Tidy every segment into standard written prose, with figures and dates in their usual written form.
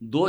2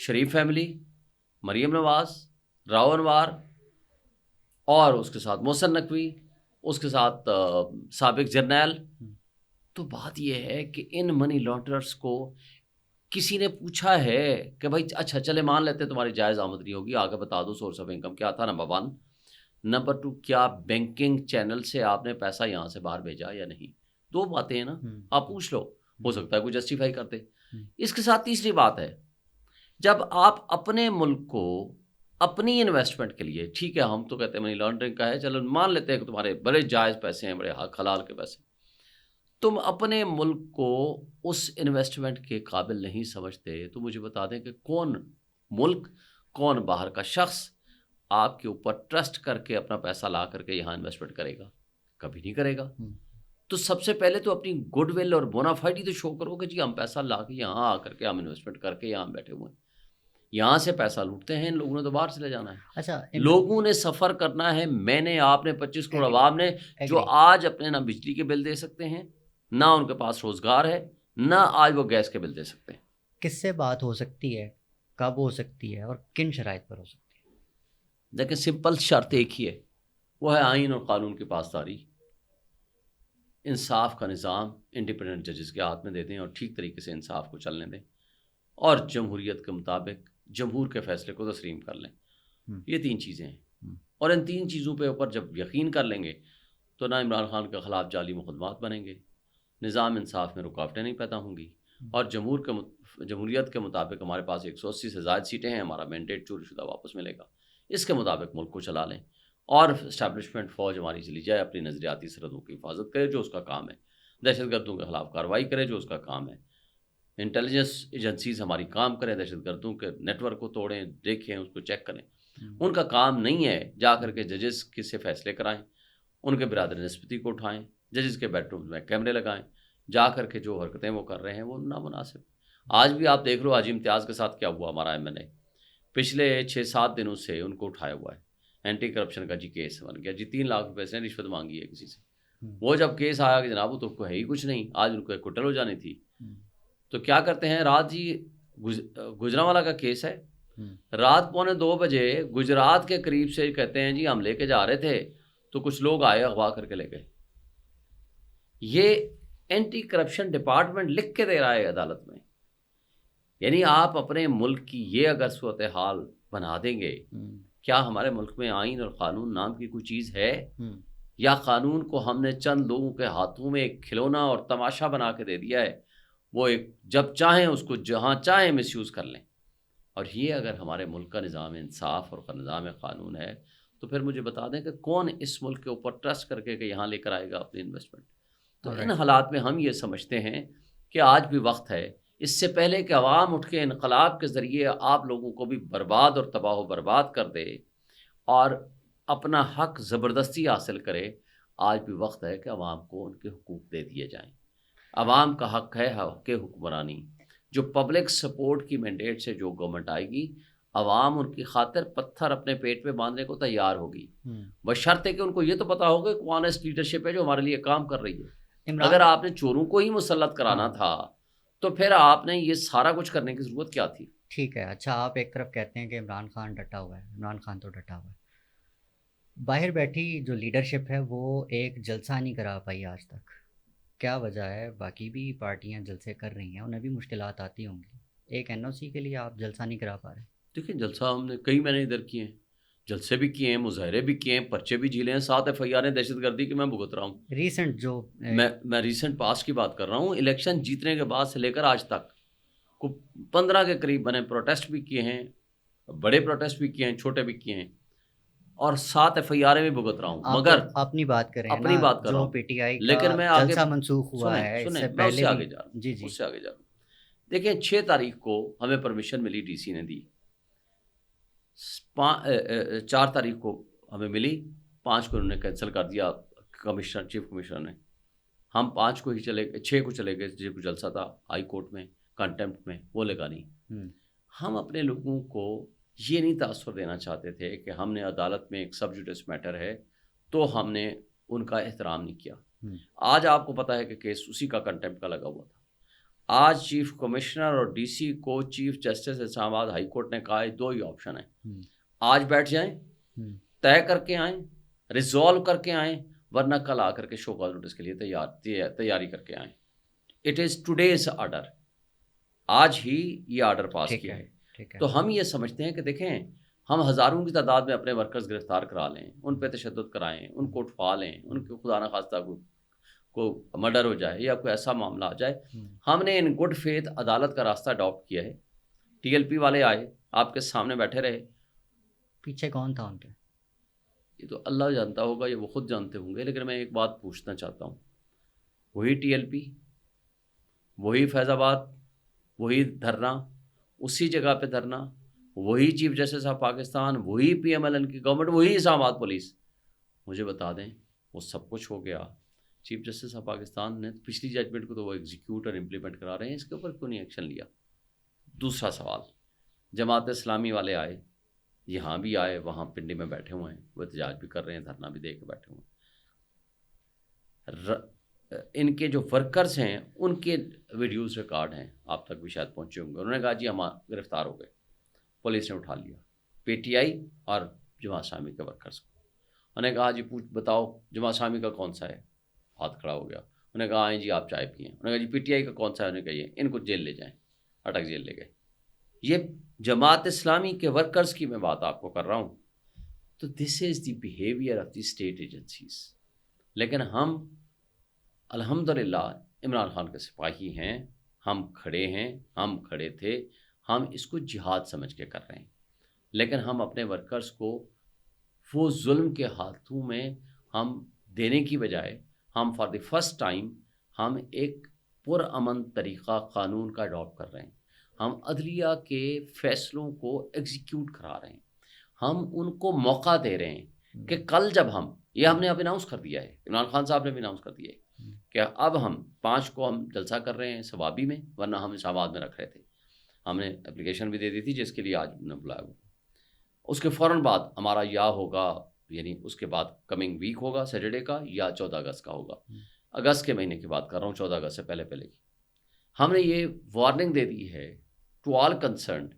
شریف family, Maryam Nawaz, Rao انوار، اور اس کے ساتھ محسن نقوی، اس کے ساتھ سابق جرنیل. تو بات یہ ہے کہ ان منی لانڈررز کو کسی نے پوچھا ہے کہ بھائی اچھا چلے مان لیتے تمہاری جائز آمدنی ہوگی، آگے بتا دو سورس آف انکم کیا تھا، نمبر 1. نمبر 2، کیا بینکنگ چینل سے آپ نے پیسہ یہاں سے باہر بھیجا یا نہیں؟ 2 باتیں ہیں نا، آپ پوچھ لو، ہو سکتا ہے کوئی جسٹیفائی کرتے. اس کے ساتھ تیسری بات ہے، جب آپ اپنے ملک کو اپنی انویسٹمنٹ کے لیے، ٹھیک ہے ہم تو کہتے ہیں منی لانڈرنگ کا ہے، چلو مان لیتے ہیں کہ تمہارے بڑے جائز پیسے ہیں، بڑے حلال کے پیسے، تم اپنے ملک کو اس انویسٹمنٹ کے قابل نہیں سمجھتے، تو مجھے بتا دیں کہ کون ملک، کون باہر کا شخص آپ کے اوپر ٹرسٹ کر کے اپنا پیسہ لا کر کے یہاں انویسٹمنٹ کرے گا؟ کبھی نہیں کرے گا. تو سب سے پہلے تو اپنی گڈ ول اور بونافائیڈی تو شو کرو کہ جی ہم پیسہ لا کے یہاں آ کر کے ہم انویسٹمنٹ کر کے یہاں بیٹھے ہوئے ہیں. یہاں سے پیسہ لوٹتے ہیں، لوگوں نے تو باہر چلے جانا ہے. اچھا، لوگوں نے سفر کرنا ہے، میں نے، آپ نے، 25 کروڑ عوام نے، جو آج اپنے نہ بجلی کے بل دے سکتے ہیں، نہ ان کے پاس روزگار ہے، نہ آج وہ گیس کے بل دے سکتے ہیں. کس سے بات ہو سکتی ہے، کب ہو سکتی ہے، اور کن شرائط پر ہو سکتی ہے؟ لیکن سمپل شرط ایک ہی ہے، وہ ہے آئین اور قانون کی پاسداری. انصاف کا نظام انڈیپینڈنٹ ججز کے ہاتھ میں دے دیں اور ٹھیک طریقے سے انصاف کو چلنے دیں، اور جمہوریت کے مطابق جمہور کے فیصلے کو تسلیم کر لیں. یہ 3 چیزیں ہیں، اور ان 3 چیزوں پہ اوپر جب یقین کر لیں گے تو نہ عمران خان کے خلاف جعلی مقدمات بنیں گے، نظام انصاف میں رکاوٹیں نہیں پیدا ہوں گی، اور جمہوریت کے مطابق ہمارے پاس 180 سے زائد سیٹیں ہیں، ہمارا مینڈیٹ چوری شدہ واپس ملے گا. اس کے مطابق ملک کو چلا لیں، اور اسٹیبلشمنٹ فوج ہماری چلی جائے، اپنی نظریاتی سرحدوں کی حفاظت کرے جو اس کا کام ہے، دہشت گردوں کے خلاف کارروائی کرے جو اس کا کام ہے، انٹیلیجنس ایجنسیز ہماری کام کریں، دہشت گردوں کے نیٹ ورک کو توڑیں، دیکھیں، اس کو چیک کریں. ان کا کام نہیں ہے جا کر کے ججز سے فیصلے کرائیں، ان کے برادر نسبتی کو اٹھائیں، ججز کے بیڈ روم میں کیمرے لگائیں، جا کر کے جو حرکتیں وہ کر رہے ہیں وہ نامناسب. آج بھی آپ دیکھ لو حاجی امتیاز کے ساتھ کیا ہوا. ہمارا MNA پچھلے 6-7 دنوں سے ان کو اٹھایا ہوا ہے، اینٹی کرپشن کا کیس بن گیا، 3 لاکھ روپے سے رشوت مانگی ہے کسی سے. وہ جب کیس آیا کہ جناب وہ تو کو ہے ہی کچھ نہیں، آج ان کو ایک کوٹل ہو جانی تھی. تو کیا کرتے ہیں، رات جی گجرانوالہ کا کیس ہے، رات 2:45 بجے گجرات کے قریب سے کہتے ہیں جی ہم لے کے جا رہے تھے تو کچھ لوگ آئے اغوا کر کے لے گئے. یہ اینٹی کرپشن ڈپارٹمنٹ لکھ کے دے رہا ہے عدالت میں. یعنی آپ اپنے ملک کی یہ اگر صورتحال بنا دیں گے، کیا ہمارے ملک میں آئین اور قانون نام کی کوئی چیز ہے، یا قانون کو ہم نے چند لوگوں کے ہاتھوں میں ایک کھلونا اور تماشا بنا کے دے دیا ہے، وہ ایک جب چاہیں اس کو جہاں چاہیں مس یوز کر لیں. اور یہ اگر ہمارے ملک کا نظام انصاف اور نظام قانون ہے تو پھر مجھے بتا دیں کہ کون اس ملک کے اوپر ٹرسٹ کر کے کہ یہاں لے کر آئے گا اپنی انویسٹمنٹ. تو ان حالات میں ہم یہ سمجھتے ہیں کہ آج بھی وقت ہے، اس سے پہلے کہ عوام اٹھ کے انقلاب کے ذریعے آپ لوگوں کو بھی برباد اور تباہ و برباد کر دے اور اپنا حق زبردستی حاصل کرے، آج بھی وقت ہے کہ عوام کو ان کے حقوق دے دیے جائیں. عوام کا حق ہے حق حکمرانی. جو پبلک سپورٹ کی مینڈیٹ سے جو گورنمنٹ آئے گی، عوام ان کی خاطر پتھر اپنے پیٹ پہ باندھنے کو تیار ہوگی، بشرطے کہ ان کو یہ تو پتا ہوگا کہ آنیسٹ لیڈرشپ ہے جو ہمارے لیے کام کر رہی ہے. اگر آپ نے چوروں کو ہی مسلط کرانا تھا تو پھر آپ نے یہ سارا کچھ کرنے کی ضرورت کیا تھی؟ ٹھیک ہے. اچھا، آپ ایک طرف کہتے ہیں کہ عمران خان ڈٹا ہوا ہے، عمران خان تو ڈٹا ہوا ہے، باہر بیٹھی جو لیڈرشپ ہے وہ ایک جلسہ نہیں کرا پائی آج تک. کیا وجہ ہے؟ باقی بھی پارٹیاں جلسے کر رہی ہیں، انہیں بھی مشکلات آتی ہوں گی، ایک NOC کے لیے آپ جلسہ نہیں کرا پا رہے؟ دیکھیں جلسہ ہم نے کئی مہینے ادھر کیے ہیں، جلسے بھی کیے ہیں، مظاہرے بھی کیے ہیں، پرچے بھی جھیلے ہیں، 7 FIR دہشت گردی کی میں بھگت رہا ہوں. ریسنٹ جو میں ریسنٹ پاس کی بات کر رہا ہوں، الیکشن جیتنے کے بعد سے لے کر آج تک 15 کے قریب بنے پروٹیسٹ بھی کیے ہیں، بڑے پروٹیسٹ بھی کیے ہیں، چھوٹے بھی کیے ہیں، اور 7 FIR بھی بھگت رہا ہوں. مگر اپنی بات کریں، اپنی بات کر رہا ہوں، PTI لیکن میں کا جلسہ منسوخ ہوا ہے، اس سے میں پہلے آگے جا رہا ہوں، جی اس سے آگے جا رہا ہوں. دیکھیں 6 تاریخ کو ہمیں پرمیشن ملی، DC نے دی، 4 تاریخ کو ہمیں ملی، 5 کو انہوں نے کینسل کر دیا کمشنر، چیف کمشنر نے. ہم 5 کو ہی چلے گئے، 6 کو چلے گئے، جو جلسہ تھا ہائی کورٹ میں کنٹمپٹ میں، وہ لگا نہیں. ہم اپنے لوگوں کو یہ نہیں تاثر دینا چاہتے تھے کہ ہم نے عدالت میں ایک سب جوڈس میٹر ہے تو ہم نے ان کا احترام نہیں کیا. آج آپ کو پتہ ہے کہ کیس اسی کا کنٹمپٹ کا لگا ہوا تھا. آج چیف کمشنر اور ڈی سی کو چیف جسٹس اسلام آباد ہائی کورٹ نے کہا ہے 2 ہی آپشن ہیں، آج بیٹھ جائیں، طے کر کے آئیں، ریزالو کر کے آئیں، ورنہ کل آ کر کے شو کاز نوٹس کے لیے تیاری کر کے آئیں. اٹ از ٹوڈیز آرڈر، آج ہی یہ آرڈر پاس کیا ہے. تو ہم یہ سمجھتے ہیں کہ دیکھیں ہم ہزاروں کی تعداد میں اپنے ورکرز گرفتار کرا لیں، ان پہ تشدد کرائیں، ان کو اٹھوا لیں، ان کو خدا نخواستہ کو مرڈر ہو جائے یا کوئی ایسا معاملہ آ جائے. ہم نے ان گڈ فیتھ عدالت کا راستہ اڈاپٹ کیا ہے. ٹی ایل پی والے آئے، آپ کے سامنے بیٹھے رہے، پیچھے کون تھا ان کے؟ یہ تو اللہ جانتا ہوگا، یہ وہ خود جانتے ہوں گے. لیکن میں ایک بات پوچھنا چاہتا ہوں، وہی ٹی ایل پی، وہی فیض آباد، وہی دھرنا، اسی جگہ پہ دھرنا، وہی چیف جسٹس آف پاکستان، وہی پی ایم ایل این کی گورنمنٹ، وہی اسلام آباد پولیس. مجھے بتا دیں وہ سب کچھ ہو گیا، چیف جسٹس آف پاکستان نے پچھلی ججمنٹ کو تو وہ ایگزیکیوٹ اور امپلیمنٹ کرا رہے ہیں، اس کے اوپر کیوں نہیں ایکشن لیا؟ دوسرا سوال، جماعت اسلامی والے آئے، یہاں بھی آئے، وہاں پنڈی میں بیٹھے ہوئے ہیں، وہ احتجاج بھی کر رہے ہیں، دھرنا بھی دے کے بیٹھے ہوئے ہیں. ان کے جو ورکرز ہیں ان کے ویڈیوز ریکارڈ ہیں، آپ تک بھی شاید پہنچے ہوں گے. انہوں نے کہا جی ہم گرفتار ہو گئے، پولیس نے اٹھا لیا پی ٹی آئی اور جماعت اسلامی کے ورکرز کو. انہوں نے کہا جی بتاؤ جماعت اسلامی کا کون سا ہے؟ ہاتھ کھڑا ہو گیا. انہوں نے کہا آئیں جی آپ چائے پئیں. انہوں نے کہا جی پی ٹی آئی کا کون سا ہے؟ انہوں نے کہا یہ، ان کو جیل لے جائیں. اٹک جیل لے گئے. یہ جماعت اسلامی کے ورکرز کی میں بات آپ کو کر رہا ہوں. تو this is the behaviour of the state agencies. لیکن ہم الحمدللہ عمران خان کے سپاہی ہیں، ہم کھڑے ہیں، ہم کھڑے تھے، ہم اس کو جہاد سمجھ کے کر رہے ہیں. لیکن ہم اپنے ورکرز کو وہ ظلم کے ہاتھوں میں ہم دینے کی بجائے ہم فار دی فرسٹ ٹائم ہم ایک پرامن طریقہ قانون کا اڈاپٹ کر رہے ہیں. ہم عدلیہ کے فیصلوں کو ایگزیکیوٹ کرا رہے ہیں. ہم ان کو موقع دے رہے ہیں کہ کل جب ہم نے اب اناؤنس کر دیا ہے، عمران خان صاحب نے بھی اناؤنس کر دیا ہے کہ اب ہم 5 کو ہم جلسہ کر رہے ہیں ثوابی میں، ورنہ ہم اسلام آباد میں رکھ رہے تھے. ہم نے اپلیکیشن بھی دے دی تھی جس کے لیے آج نے بلایا ہوا. اس کے فوراً بعد ہمارا یا ہوگا، یعنی اس کے بعد کمنگ ویک ہوگا سیٹرڈے کا، یا 14 اگست کا ہوگا. اگست کے مہینے کی بات کر رہا ہوں، 14 اگست سے پہلے کی. ہم نے یہ وارننگ دے دی ہے ٹو آل کنسرنڈ،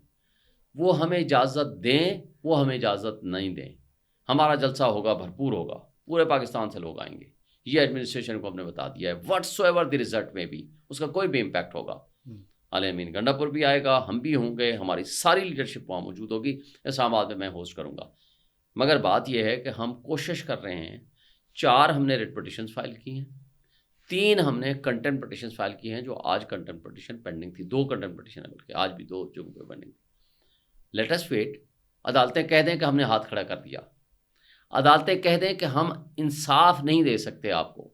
وہ ہمیں اجازت دیں، وہ ہمیں اجازت نہیں دیں. ہمارا جلسہ ہوگا، بھرپور ہوگا، پورے پاکستان سے لوگ آئیں گے. یہ ایڈمنسٹریشن کو ہم نے بتا دیا ہے. What's so ever the result میں بھی اس کا کوئی بھی امپیکٹ ہوگا. علی امین گنڈا پور بھی آئے گا، ہم بھی ہوں گے، ہماری ساری لیڈرشپ وہاں موجود ہوگی. اسلام آباد میں میں ہوسٹ کروں گا. مگر بات یہ ہے کہ ہم کوشش کر رہے ہیں. 4 ہم نے ریٹ پٹیشنز فائل کی ہیں، 3 ہم نے کنٹمپٹ پٹیشنز فائل کی ہیں، جو آج کنٹمپٹ پٹیشن پینڈنگ تھی. 2 کنٹمپٹ پٹیشن ہے، بلکہ آج بھی 2 جگہوں پہ پینڈنگ تھی. Let us wait. عدالتیں کہہ دیں کہ ہم نے ہاتھ کھڑا کر دیا، عدالتیں کہہ دیں کہ ہم انصاف نہیں دے سکتے آپ کو،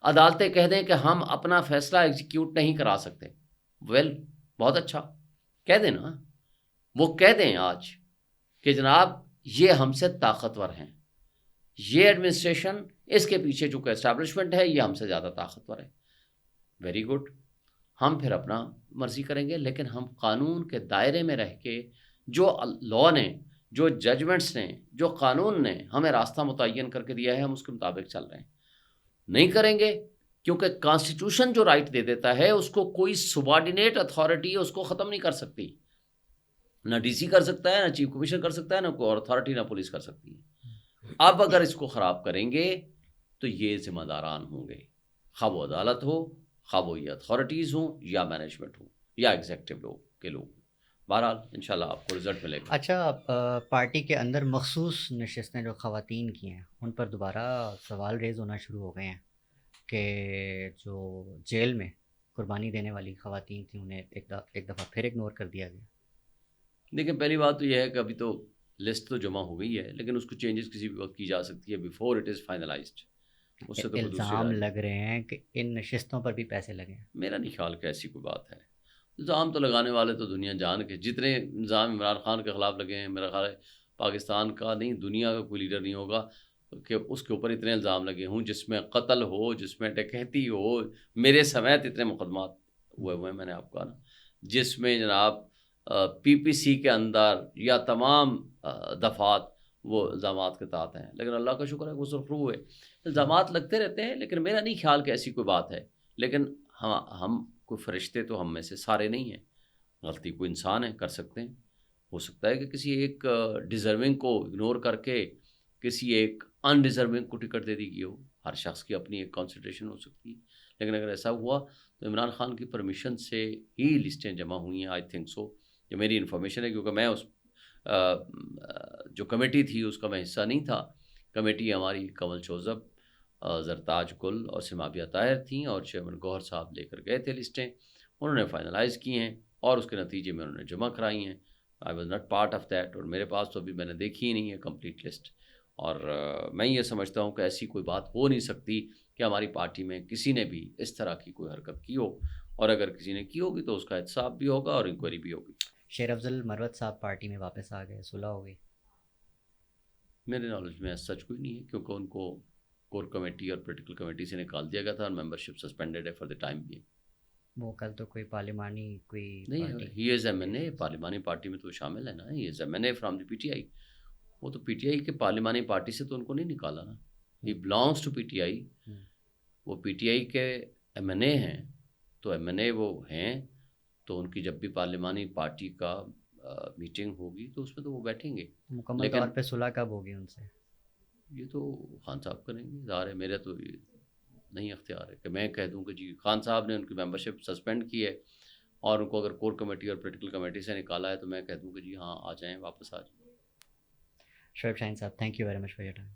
عدالتیں کہہ دیں کہ ہم اپنا فیصلہ ایگزیکیوٹ نہیں کرا سکتے. بہت اچھا، کہہ دیں نا. وہ کہہ دیں آج کہ جناب یہ ہم سے طاقتور ہیں، یہ ایڈمنسٹریشن، اس کے پیچھے جو کہ اسٹیبلشمنٹ ہے، یہ ہم سے زیادہ طاقتور ہے. Very good. ہم پھر اپنا مرضی کریں گے، لیکن ہم قانون کے دائرے میں رہ کے جو لا نے، جو ججمنٹس نے، جو قانون نے ہمیں راستہ متعین کر کے دیا ہے، ہم اس کے مطابق چل رہے ہیں. نہیں کریں گے کیونکہ کانسٹیٹیوشن جو رائٹ دے دیتا ہے اس کو کوئی سبارڈینیٹ اتھارٹی اس کو ختم نہیں کر سکتی. نہ ڈی سی کر سکتا ہے، نہ چیف کمشنر کر سکتا ہے، نہ کوئی اتھارٹی، نہ پولیس کر سکتی ہے. اب اگر اس کو خراب کریں گے تو یہ ذمہ داران ہوں گے، خواہ وہ عدالت ہو، خواہ وہ یہ اتھارٹیز ہوں، یا مینجمنٹ ہو، یا ایگزیکٹو لوگ کے لوگ. بہرحال انشاءاللہ آپ کو رزلٹ ملے گا. اچھا، پارٹی کے اندر مخصوص نشستیں جو خواتین کی ہیں ان پر دوبارہ سوال ریز ہونا شروع ہو گئے ہیں کہ جو جیل میں قربانی دینے والی خواتین تھیں انہیں ایک دفعہ پھر اگنور کر دیا گیا. دیکھیں پہلی بات تو یہ ہے کہ ابھی تو لسٹ تو جمع ہو گئی ہے، لیکن اس کو چینجز کسی بھی وقت کی جا سکتی ہے بیفور اٹ از فائنلائزڈ. اس سے تو الزام لگ رہے ہیں کہ ان نشستوں پر بھی پیسے لگے ہیں. میرا نہیں خیال کہ ایسی کوئی بات ہے. الزام تو لگانے والے تو دنیا جان کے، جتنے الزام عمران خان کے خلاف لگے ہیں، میرا خیال ہے پاکستان کا نہیں دنیا کا کوئی لیڈر نہیں ہوگا کہ اس کے اوپر اتنے الزام لگے ہوں، جس میں قتل ہو، جس میں ڈکیتی ہو. میرے سمیت اتنے مقدمات ہوئے ہیں، میں نے آپ کو کہا نا، جس میں جناب پی پی سی کے اندر یا تمام دفعات وہ الزامات کے تحت ہیں. لیکن اللہ کا شکر ہے وہ سرخرو ہوئے. الزامات لگتے رہتے ہیں، لیکن میرا نہیں خیال کہ ایسی کوئی بات ہے. لیکن ہم کوئی فرشتے تو ہم میں سے سارے نہیں ہیں, غلطی کوئی انسان ہے, کر سکتے ہیں. ہو سکتا ہے کہ کسی ایک ڈیزرونگ کو اگنور کر کے کسی ایک ان ڈیزرونگ کو ٹکٹ دے دی گئی ہو. ہر شخص کی اپنی ایک کنسیڈریشن ہو سکتی ہے, لیکن اگر ایسا ہوا تو عمران خان کی پرمیشن سے ہی لسٹیں جمع ہوئی ہیں. آئی تھنک سو, یہ میری انفارمیشن ہے, کیونکہ میں اس جو کمیٹی تھی اس کا میں حصہ نہیں تھا. کمیٹی ہماری کمل چوزب, زرتاج گل اور سمابیہ طاہر تھیں, اور چیئرمین گوہر صاحب لے کر گئے تھے لسٹیں. انہوں نے فائنلائز کی ہیں اور اس کے نتیجے میں انہوں نے جمع کرائی ہیں. I was not part of that, اور میرے پاس تو ابھی میں نے دیکھی ہی نہیں ہے کمپلیٹ لسٹ. اور میں یہ سمجھتا ہوں کہ ایسی کوئی بات ہو نہیں سکتی کہ ہماری پارٹی میں کسی نے بھی اس طرح کی کوئی حرکت کی ہو, اور اگر کسی نے کی ہوگی تو اس کا احتساب بھی ہوگا اور انکوائری بھی ہوگی. شیر افضل مروت صاحب پارٹی میں واپس آ گئے, صلح ہو گئی؟ میرے نالج میں سچ کوئی نہیں ہے, کیونکہ ان کو کور کمیٹی اور پولیٹیکل کمیٹی سے نکال دیا گیا تھا اور ممبرشپ سسپینڈڈ ہے فار دی ٹائم بینگ. وہ کل تو کوئی پارلیمانی کوئی نہیں, پارٹی ہی از ایم این اے, پارلیمانی پارٹی میں تو شامل ہے نا. He is M N A from the P T I. وہ تو پی ٹی آئی کے پارلیمانی پارٹی سے تو ان کو نہیں نکالا نا. He belongs to P T I. وہ پی ٹی آئی کے ایم این اے ہیں, تو ایم این اے وہ ہیں, تو ان کی جب بھی پارلیمانی پارٹی کا میٹنگ ہوگی تو اس میں تو وہ بیٹھیں گے. مکمل طور پہ صلح کب ہوگی ان سے؟ یہ تو خان صاحب کریں گے. ظاہر ہے میرا تو یہ نہیں اختیار ہے کہ میں کہہ دوں کہ جی خان صاحب نے ان کی ممبرشپ سسپینڈ کی ہے اور ان کو اگر کور کمیٹی اور پولیٹیکل کمیٹی سے نکالا ہے تو میں کہہ دوں کہ جی ہاں آ جائیں, واپس آ جائیں. شعیب شاہین صاحب, thank you very much for your time.